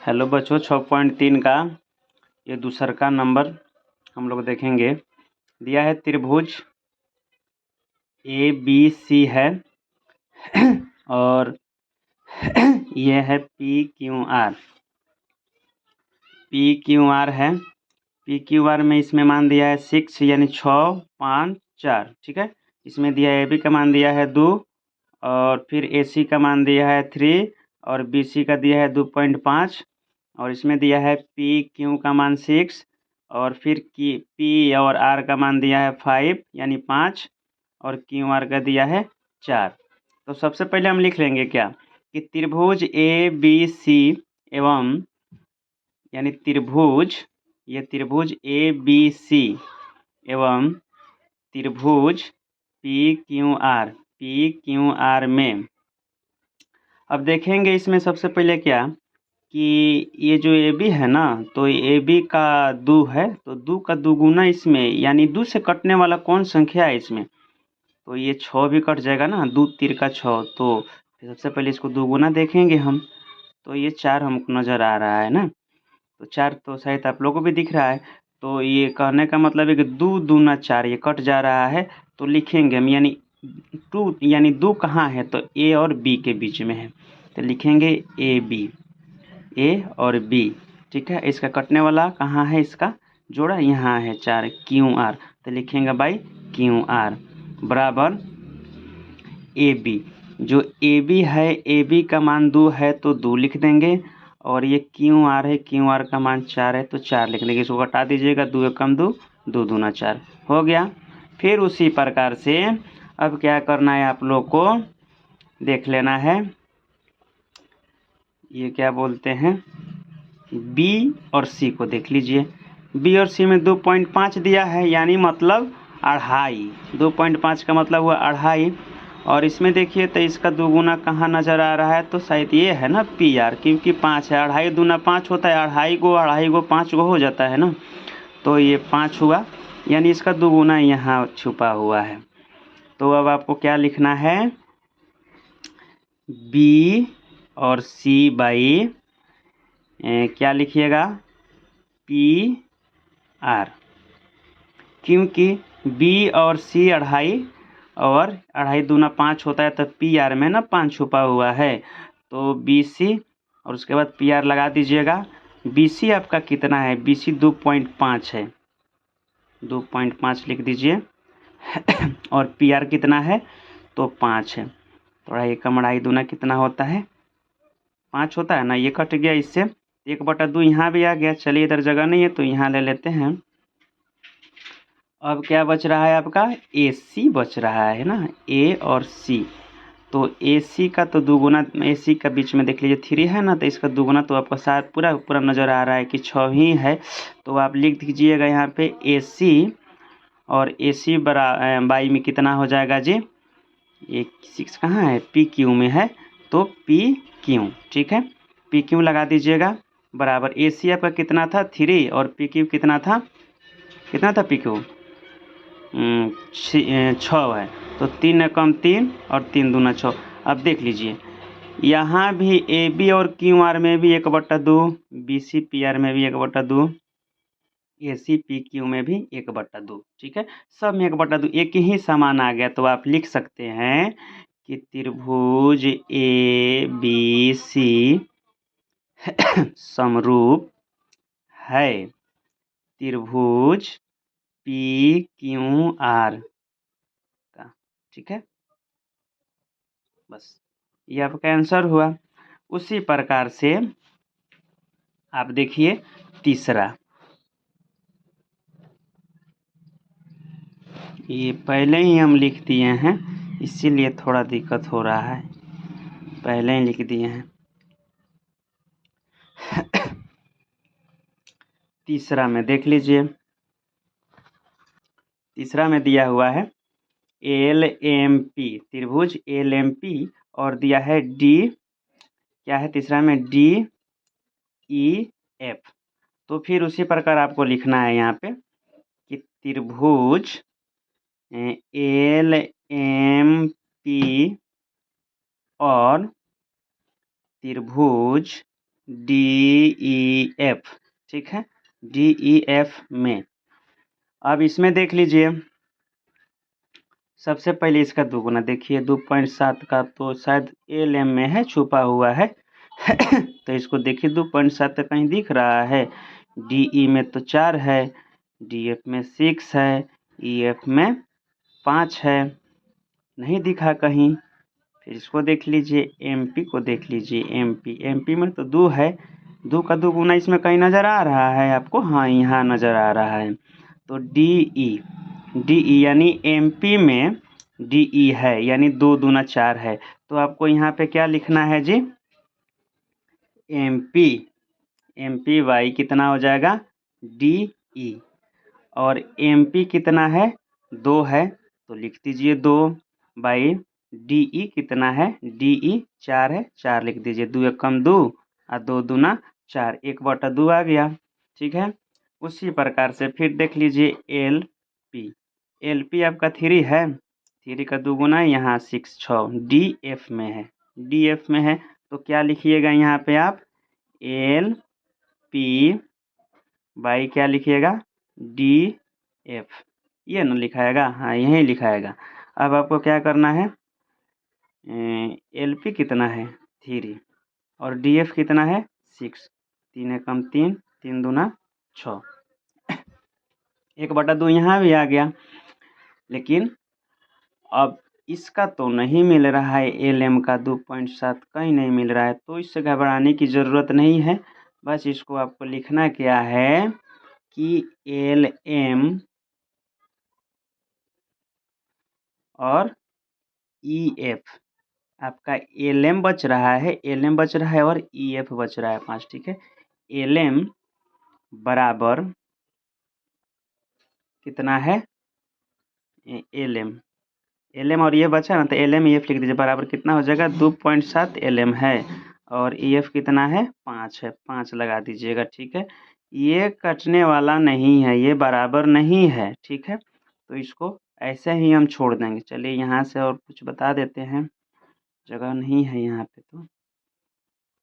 Hello बच्चों, 6.3 का ये दूसरा का नंबर हम लोग देखेंगे। दिया है त्रिभुज ABC है और ये है PQR है। PQR में इसमें मान दिया है 6 यानी 6, 5, 4। ठीक है। इसमें दिया है AB का मान दिया है 2 और फिर AC का मान दिया है 3 और BC का दिया है 2.5 और इसमें दिया है PQ का मान 6 और फिर P और R का मान दिया है 5 यानी 5 और QR का दिया है 4। तो सबसे पहले हम लिख लेंगे क्या कि त्रिभुज ABC एवं यानी ये त्रिभुज ABC एवं त्रिभुज PQR में अब देखेंगे इसमें सबसे पहले क्या कि ये जो AB है ना, तो AB का 2 है, तो 2 का दुगुना इसमें यानी 2 से कटने वाला कौन संख्या है इसमें, तो ये 6 भी कट जाएगा ना, 2 तीर का 6। तो सबसे पहले इसको दुगुना देखेंगे हम, तो ये 4 हमको नज़र आ रहा है ना, तो 4 तो शायद आप लोगों को भी दिख रहा है। तो ये कहने का मतलब है कि 2 दूना 4 ये कट जा रहा है, तो लिखेंगे हम यानी 2 यानी 2 कहाँ है, तो A और B के बीच में है, तो लिखेंगे A और B। ठीक है। इसका कटने वाला कहाँ है, इसका जोड़ा यहाँ है 4 QR, तो लिखेंगे बाई QR बराबर AB। जो AB है, AB का मान 2 है तो 2 लिख देंगे और ये QR है, QR का मान 4 है तो 4 लिख देंगे। इसको घटा दीजिएगा, 2 एकम 2, 2 दूना 4 हो गया। फिर उसी प्रकार से अब क्या करना है, आप लोग को देख लेना है, ये क्या बोलते हैं, B और C को देख लीजिए। B और C में 2.5 दिया है यानी मतलब 2.5, 2.5 का मतलब हुआ 2.5 और इसमें देखिए तो इसका दुगुना कहाँ नज़र आ रहा है, तो शायद ये है ना PR, क्योंकि 5 है, 2.5 दूना 5 होता है, 2.5 5 हो जाता है ना, तो ये 5 हुआ यानी इसका दुगुना यहाँ छुपा हुआ है। तो अब आपको क्या लिखना है, B और C बाई क्या लिखिएगा PR, क्योंकि B और C 2.5 और 2.5 दूना 5 होता है, तो PR में ना 5 छुपा हुआ है, तो BC और उसके बाद PR लगा दीजिएगा। BC आपका कितना है, BC 2.5 है, 2.5 लिख दीजिए और PR कितना है, तो 5 है, तो 2.5 कम 2.5 दूना कितना होता है, 5 होता है ना, ये कट गया, इससे 1/2 यहाँ भी आ गया। चलिए इधर जगह नहीं है तो यहाँ ले लेते हैं। अब क्या बच रहा है आपका, AC बच रहा है ना, A और C। तो AC का तो दुगुना, AC का बीच में देख लीजिए 3 है ना, तो इसका दुगुना तो आपका साथ पूरा पूरा नज़र आ रहा है कि 6 ही है, तो आप लिख दीजिएगा यहाँ पे AC और AC बाई में कितना हो जाएगा जी, ये 6 कहाँ है, PQ में है, तो PQ। ठीक है, PQ लगा दीजिएगा बराबर AC आपका कितना था 3 और PQ कितना था PQ 6 है, तो 3 एकम 3 और 3 दूना 6। अब देख लीजिए यहाँ भी AB और QR में भी 1/2, BC PR में भी 1/2, AC PQ में भी 1/2। ठीक है, सब में 1/2 एक ही समान आ गया, तो आप लिख सकते हैं कि त्रिभुज ABC समरूप है त्रिभुज PQR का। ठीक है, बस ये आपका आंसर हुआ। उसी प्रकार से आप देखिए तीसरा, ये पहले ही हम लिख दिए हैं इसीलिए थोड़ा दिक्कत हो रहा है, पहले ही लिख दिए हैं। तीसरा में देख लीजिए, तीसरा में दिया हुआ है LMP, त्रिभुज LMP और दिया है D, क्या है तीसरा में DEF। तो फिर उसी प्रकार आपको लिखना है यहाँ पे कि त्रिभुज LMP और त्रिभुज DEF, ठीक है, DEF में। अब इसमें देख लीजिए, सबसे पहले इसका दुगुना देखिए, 2.7 का तो शायद LM में है, छुपा हुआ है तो इसको देखिए 2.7 कहीं दिख रहा है। DE में तो 4 है, DF में 6 है, EF में 5 है, नहीं दिखा कहीं। फिर इसको देख लीजिए, MP को देख लीजिए, MP में तो 2 है, 2 का दुगुना इसमें कहीं नज़र आ रहा है आपको? हाँ, यहाँ नज़र आ रहा है। तो DE यानी MP में DE है, यानी 2 दूना 4 है। तो आपको यहाँ पे क्या लिखना है जी? MPY कितना हो जाएगा? DE। और MP कितना है? 2 है, तो लिख दीजिए 2 बाई DE कितना है? DE 4 है, 4 लिख दीजिए। 2 एकम 2 और 2 दूना 4, 1/2 आ गया, ठीक है। उसी प्रकार से फिर देख लीजिए LP आपका 3 है, 3 का दुगुना यहाँ 6 6 DF में है, DF में है, तो क्या लिखिएगा यहाँ पे आप? LP बाई क्या लिखिएगा? DF, ये ना लिखाएगा? हाँ, यही लिखाएगा। अब आपको क्या करना है? LP कितना है? 3 और DF कितना है? 6, 3 एकम 3, 3 दूना 6, 1/2 यहाँ भी आ गया। लेकिन अब इसका तो नहीं मिल रहा है, LM का 2.7 कहीं नहीं मिल रहा है, तो इससे घबराने की ज़रूरत नहीं है। बस इसको आपको लिखना क्या है कि LM और EF, आपका LM बच रहा है, LM बच रहा है और EF बच रहा है 5, ठीक है। LM बराबर कितना है? LM और ये बचा ना, तो LM EF लिख दीजिए, बराबर कितना हो जाएगा? 2.7 LM है और EF कितना है? 5 है, 5 लगा दीजिएगा, ठीक है। ये कटने वाला नहीं है, ये बराबर नहीं है, ठीक है। तो इसको ऐसे ही हम छोड़ देंगे। चलिए यहाँ से और कुछ बता देते हैं, जगह नहीं है यहाँ पे,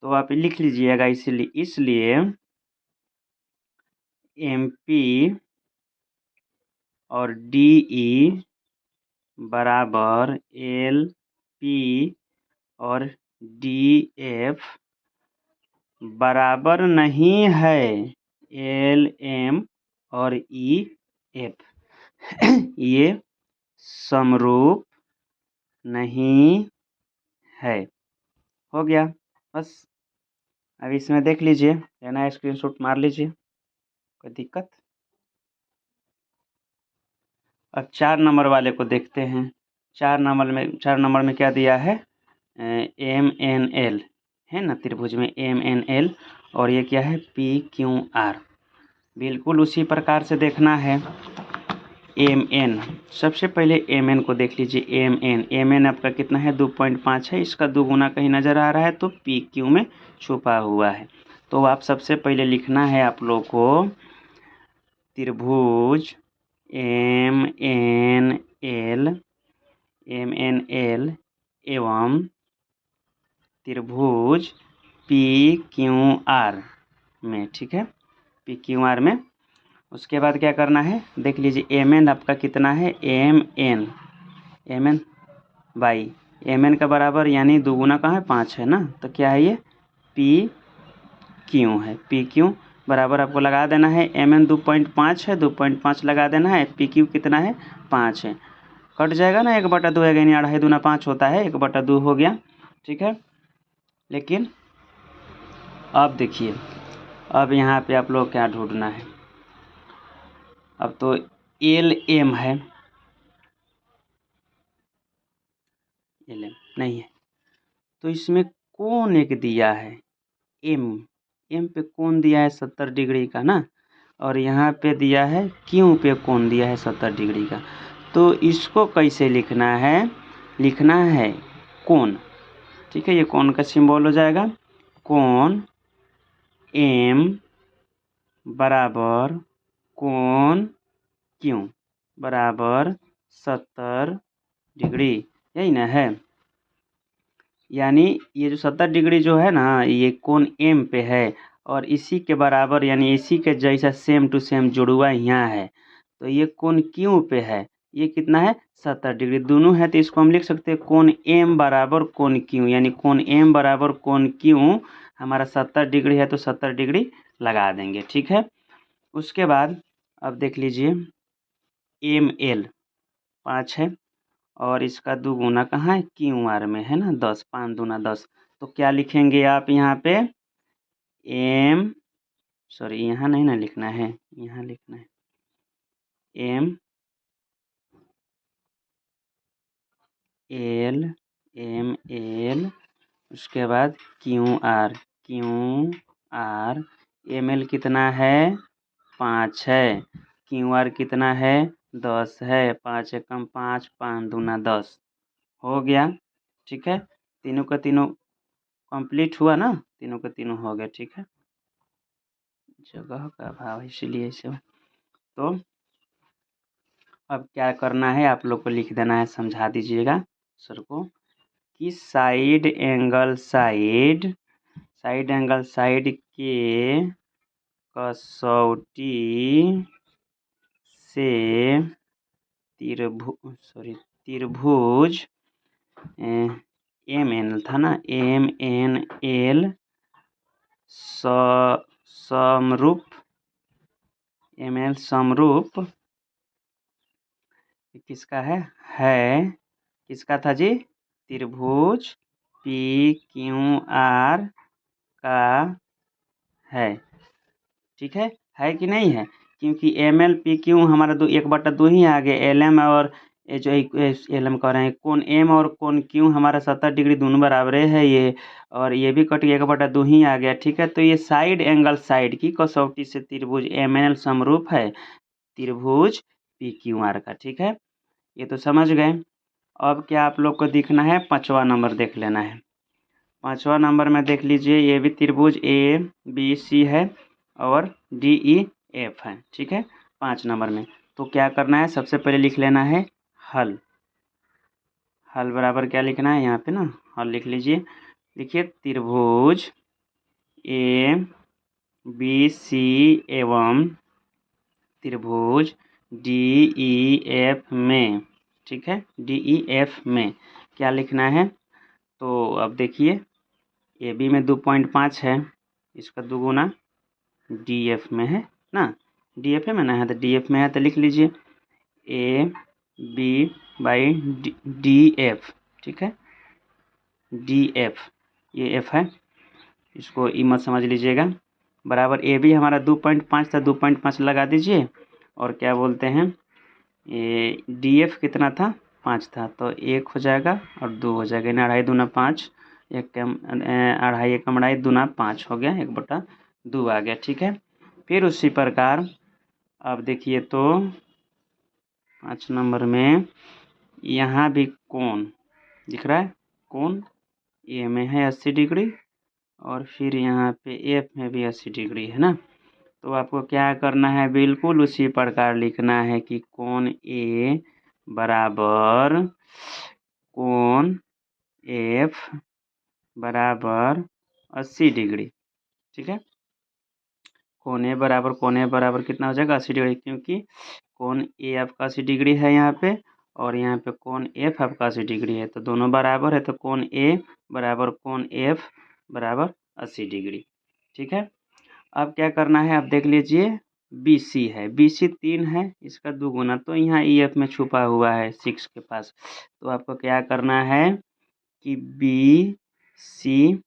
तो आप लिख लीजिएगा। इसलिए MP और DE बराबर LP और DF बराबर नहीं है LM और EF ये समरूप नहीं है। हो गया बस। अब इसमें देख लीजिए, लेना स्क्रीनशॉट मार लीजिए, कोई दिक्कत? अब 4 नंबर वाले को देखते हैं। 4 नंबर में क्या दिया है? MNL है ना, त्रिभुज में MNL, और ये क्या है? PQR। बिल्कुल उसी प्रकार से देखना है। MN, सबसे पहले MN को देख लीजिए। MN आपका कितना है? 2.5 है, इसका दुगुना कहीं नज़र आ रहा है, तो PQ में छुपा हुआ है। तो आप सबसे पहले लिखना है आप लोग को त्रिभुज MNL एवं त्रिभुज PQR में, ठीक है, PQR में। उसके बाद क्या करना है? देख लीजिए, MN आपका कितना है? MN बाई MN का बराबर, यानी दुगुना कहाँ है? 5 है ना, तो क्या है ये? PQ है। PQ बराबर आपको लगा देना है, MN 2.5 है, 2.5 लगा देना है, PQ कितना है? 5 है। कट जाएगा ना, 1/2 है, यानी 2.5 दूना 5 होता है, 1/2 हो गया, ठीक है। लेकिन अब देखिए, अब यहाँ पे आप लोग क्या ढूंढना है? अब तो LM है, LM नहीं है, तो इसमें कौन एक दिया है? M पे कौन दिया है? 70 डिग्री का ना, और यहाँ पे दिया है Q पे कौन दिया है? 70 डिग्री का। तो इसको कैसे लिखना है? लिखना है कोण, ठीक है, ये कोण का सिंबल हो जाएगा। कोण M बराबर कोण Q बराबर 70 डिग्री, यही ना है। यानी ये जो 70 डिग्री जो है ना, ये कोण एम पे है और इसी के बराबर यानी इसी के जैसा सेम टू सेम जुड़वा यहाँ है। तो ये कोण क्यू पे है, ये कितना है 70 डिग्री दोनों है। तो इसको हम लिख सकते हैं कोण एम बराबर कोण क्यू, यानी कोण एम बराबर कोण क्यू हमारा 70 डिग्री है तो 70 डिग्री लगा देंगे। ठीक है, उसके बाद अब देख लीजिए एम एल 5 है और इसका दुगुना कहाँ है क्यू आर में है ना 10, 5 दूना 10। तो क्या लिखेंगे आप यहाँ पे एम, सॉरी यहाँ नहीं ना लिखना है, यहाँ लिखना है एम एल एम एल, उसके बाद क्यू आर एम एल कितना है 5 है, क्यू आर कितना है 10 है, 5 एकम 5, 5 दूना 10 हो गया। ठीक है, तीनों का तीनों कंप्लीट हुआ ना, तीनों का तीनों हो गया। ठीक है, जगह का अभाव है इसीलिए ऐसे हुआ। तो अब क्या करना है आप लोग को लिख देना है, समझा दीजिएगा सर को कि साइड एंगल साइड के कसौटी से त्रिभुज एम एन था ना, एम एन एल समरूप, एम एल समरूप किसका है किसका था जी, त्रिभुज पी क्यू आर का है। ठीक है कि नहीं है, क्योंकि एम एल पी क्यू हमारा 1/2 ही आ गया, एल एम और ये जो एल एम कह रहे हैं कोण एम और कोण क्यू हमारा 70 डिग्री दोनों बराबर है ये, और ये भी कट गया 1/2 ही आ गया। ठीक है, तो ये साइड एंगल साइड की कसौटी से त्रिभुज एम एन एल समरूप है त्रिभुज पी क्यू आर का। ठीक है, ये तो समझ गए। अब क्या आप लोग को दिखना है 5वां नंबर देख लेना है। 5वां नंबर में देख लीजिए, ये भी त्रिभुज ए बी सी है और डी ई एफ है। ठीक है, 5 नंबर में तो क्या करना है, सबसे पहले लिख लेना है हल। हल बराबर क्या लिखना है यहाँ पे ना, हल लिख लीजिए। लिखिए त्रिभुज ए बी सी एवं त्रिभुज डी ई एफ में, ठीक है, डी ई एफ में क्या लिखना है। तो अब देखिए ए बी में 2.5 है, इसका दुगुना डी एफ में है ना, डी एफ में ना है तो डी एफ में है तो लिख लीजिए A B by D F. ठीक है, डी एफ ये एफ है, इसको ई मत समझ लीजिएगा। बराबर ए बी हमारा 2.5 था, 2.5 लगा दीजिए और क्या बोलते हैं ये डी एफ कितना था 5 था, तो 1 हो जाएगा और 2 हो जाएगा, यानी 2.5 दूना 5, एक कम 2.5 एकम 2.5 दूना 5 हो गया, 1/2 आ गया। ठीक है, फिर उसी प्रकार अब देखिए तो 5 नंबर में यहाँ भी कोण दिख रहा है, कोण ए में है 80 डिग्री और फिर यहाँ पे एफ में भी 80 डिग्री है ना। तो आपको क्या करना है, बिल्कुल उसी प्रकार लिखना है कि कोण ए बराबर कोण एफ बराबर 80 डिग्री। ठीक है, कोण ए बराबर कितना हो जाएगा 80 डिग्री, क्योंकि कोण ए आपका 80 डिग्री है यहाँ पे और यहाँ पे कोण एफ आपका 80 डिग्री है, तो दोनों बराबर है, तो कोण ए बराबर कोण एफ बराबर 80 डिग्री। ठीक है, अब क्या करना है, आप देख लीजिए बी सी है, बी सी 3 है, इसका दुगुना तो यहाँ ई एफ में छुपा हुआ है 6 के पास। तो आपको क्या करना है कि B C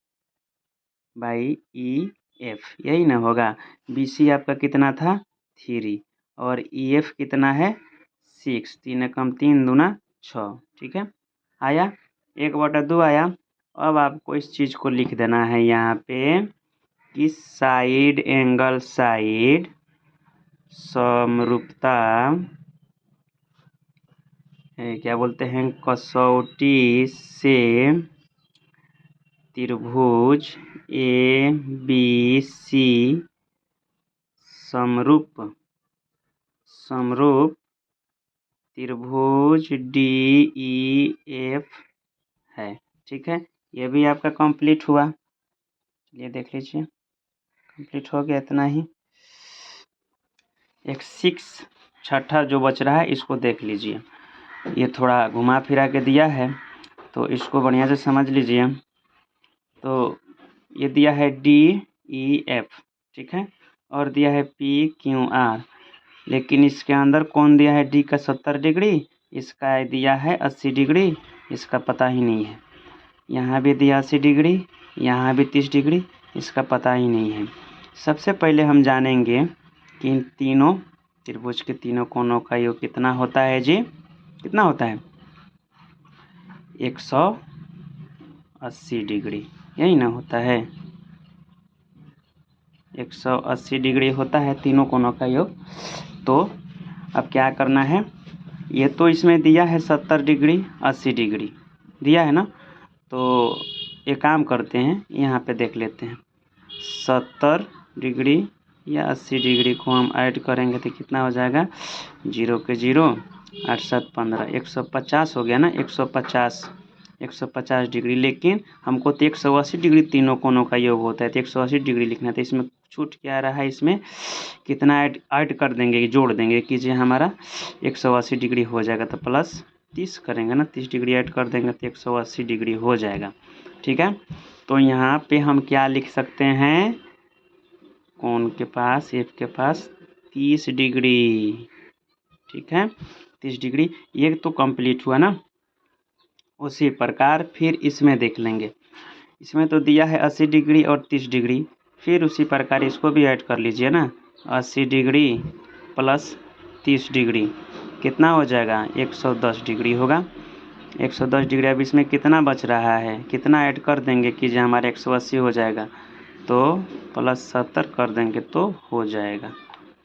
by E F यही ना होगा, बी सी आपका कितना था 3 और ई एफ कितना है 6, 3 एकम 3 दूना 6। ठीक है, आया 1/2 आया। अब आपको इस चीज़ को लिख देना है यहाँ पे कि साइड एंगल साइड समरूपता क्या बोलते हैं कसौटी से त्रिभुज ए बी सी समरूप त्रिभुज डी ई एफ है। ठीक है, ये भी आपका कंप्लीट हुआ। चलिए देख लीजिए, कंप्लीट हो गया इतना ही। एक 6 छठा जो बच रहा है इसको देख लीजिए। ये थोड़ा घुमा फिरा के दिया है, तो इसको बढ़िया से समझ लीजिए। तो ये दिया है DEF, ठीक है, और दिया है PQR, लेकिन इसके अंदर कौन दिया है D का 70 डिग्री, इसका दिया है 80 डिग्री, इसका पता ही नहीं है। यहाँ भी दिया 80 डिग्री, यहाँ भी 30 डिग्री, इसका पता ही नहीं है। सबसे पहले हम जानेंगे कि इन तीनों त्रिभुज के तीनों कोनों का योग कितना होता है जी, कितना होता है 180 डिग्री, यही ना होता है 180 डिग्री होता है तीनों कोनों का योग। तो अब क्या करना है, ये तो इसमें दिया है 70 डिग्री 80 डिग्री दिया है ना, तो एक काम करते हैं, यहाँ पे देख लेते हैं 70 डिग्री या 80 डिग्री को हम ऐड करेंगे तो कितना हो जाएगा, 0 के 0 8 7 15 150 हो गया ना, 150 डिग्री। लेकिन हमको तो 180 डिग्री तीनों कोनों का योग होता है, तो 180 डिग्री लिखना है। तो इसमें छूट क्या रहा है, इसमें कितना ऐड कर देंगे, जोड़ देंगे कि जी हमारा 180 डिग्री हो जाएगा, तो प्लस 30 करेंगे ना, 30 डिग्री ऐड कर देंगे तो 180 डिग्री हो जाएगा, ठीक है। तो यहाँ पे हम क्या लिख सकते हैं, कोण के पास एफ के पास 30 डिग्री, ठीक है 30 डिग्री। ये तो कंप्लीट हुआ ना। उसी प्रकार फिर इसमें देख लेंगे, इसमें तो दिया है 80 डिग्री और 30 डिग्री, फिर उसी प्रकार इसको भी ऐड कर लीजिए ना, 80 डिग्री प्लस 30 डिग्री कितना हो जाएगा, 110 डिग्री होगा। 110 डिग्री। अब इसमें कितना बच रहा है, कितना ऐड कर देंगे कि जो हमारे 180 हो जाएगा, तो प्लस 70 कर देंगे तो हो जाएगा,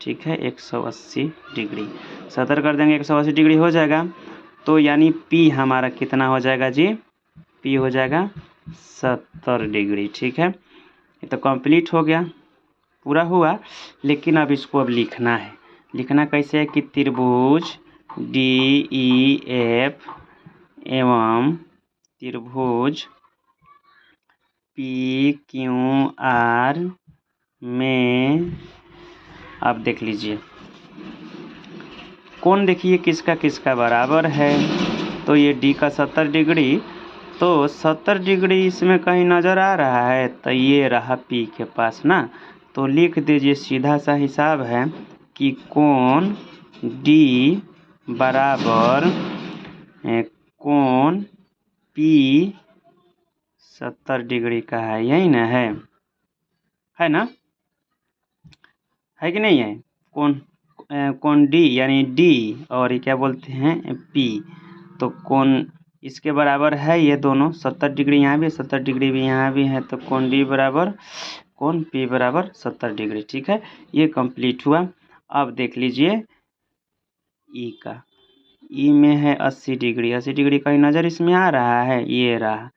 ठीक है 180 डिग्री। 70 कर देंगे 180 डिग्री हो जाएगा। तो यानी P हमारा कितना हो जाएगा जी, P हो जाएगा 70 डिग्री, ठीक है। ये तो कंप्लीट हो गया, पूरा हुआ। लेकिन अब इसको अब लिखना है, लिखना कैसे है कि त्रिभुज DEF एवं त्रिभुज PQR में, आप देख लीजिए कोण देखिए किसका किसका बराबर है। तो ये D का 70 डिग्री, तो 70 डिग्री इसमें कहीं नज़र आ रहा है, तो ये रहा P के पास ना, तो लिख दीजिए, सीधा सा हिसाब है कि कोण D बराबर कोण P 70 डिग्री का है, यही ना है ना, है कि नहीं है। कोण D यानी D और ये क्या बोलते हैं P, तो कोण इसके बराबर है, ये दोनों 70 डिग्री यहाँ भी 70 डिग्री भी यहाँ भी है, तो कोण D बराबर कोण P बराबर 70 डिग्री, ठीक है। ये कंप्लीट हुआ। अब देख लीजिए E का, E में है 80 डिग्री, 80 डिग्री कहीं नज़र इसमें आ रहा है, ये रहा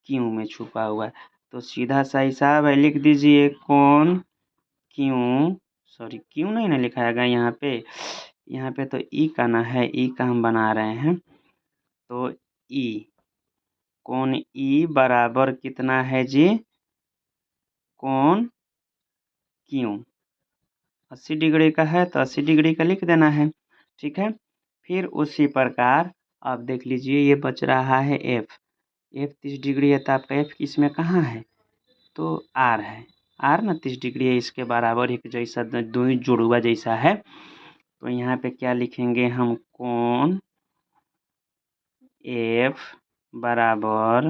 Q में छुपा हुआ है। तो सीधा सा हिसाब है, लिख दीजिए कोण क्यों नहीं ना लिखाएगा यहाँ पे तो ई का ना है, ई का हम बना रहे हैं। तो ई कोण ई बराबर कितना है जी, कोण क्यों 80 डिग्री का है तो 80 डिग्री का लिख देना है, ठीक है। फिर उसी प्रकार अब देख लीजिए ये बच रहा है एफ 30 डिग्री है, तो आपका एफ इसमें कहाँ है, तो आर है, आर ना 30 डिग्री है, इसके बराबर एक जैसा दो ही जुड़वा जैसा है। तो यहाँ पे क्या लिखेंगे हम, कोण एफ बराबर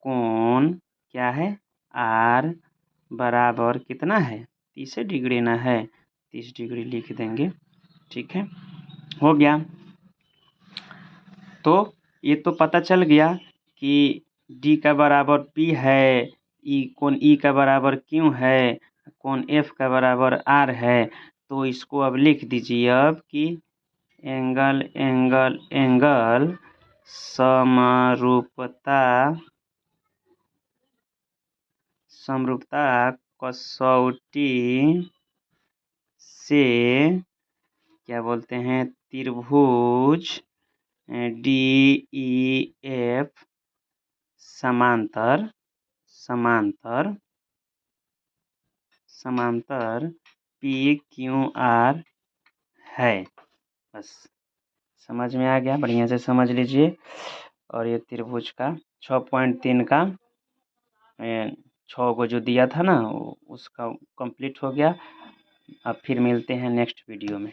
कोण क्या है आर बराबर कितना है 30 डिग्री ना है, 30 डिग्री लिख देंगे, ठीक है हो गया। तो ये तो पता चल गया कि डी का बराबर पी है, कोण ई का बराबर क्यों है, कोण एफ का बराबर आर है। तो इसको अब लिख दीजिए अब कि एंगल एंगल एंगल समरूपता समरूपता कसौटी से क्या बोलते हैं, त्रिभुज DEF समांतर समांतर समांतर PQR है। बस समझ में आ गया, बढ़िया से समझ लीजिए। और ये त्रिभुज का 6.3 का 6 को जो दिया था ना उसका कंप्लीट हो गया। अब फिर मिलते हैं नेक्स्ट वीडियो में।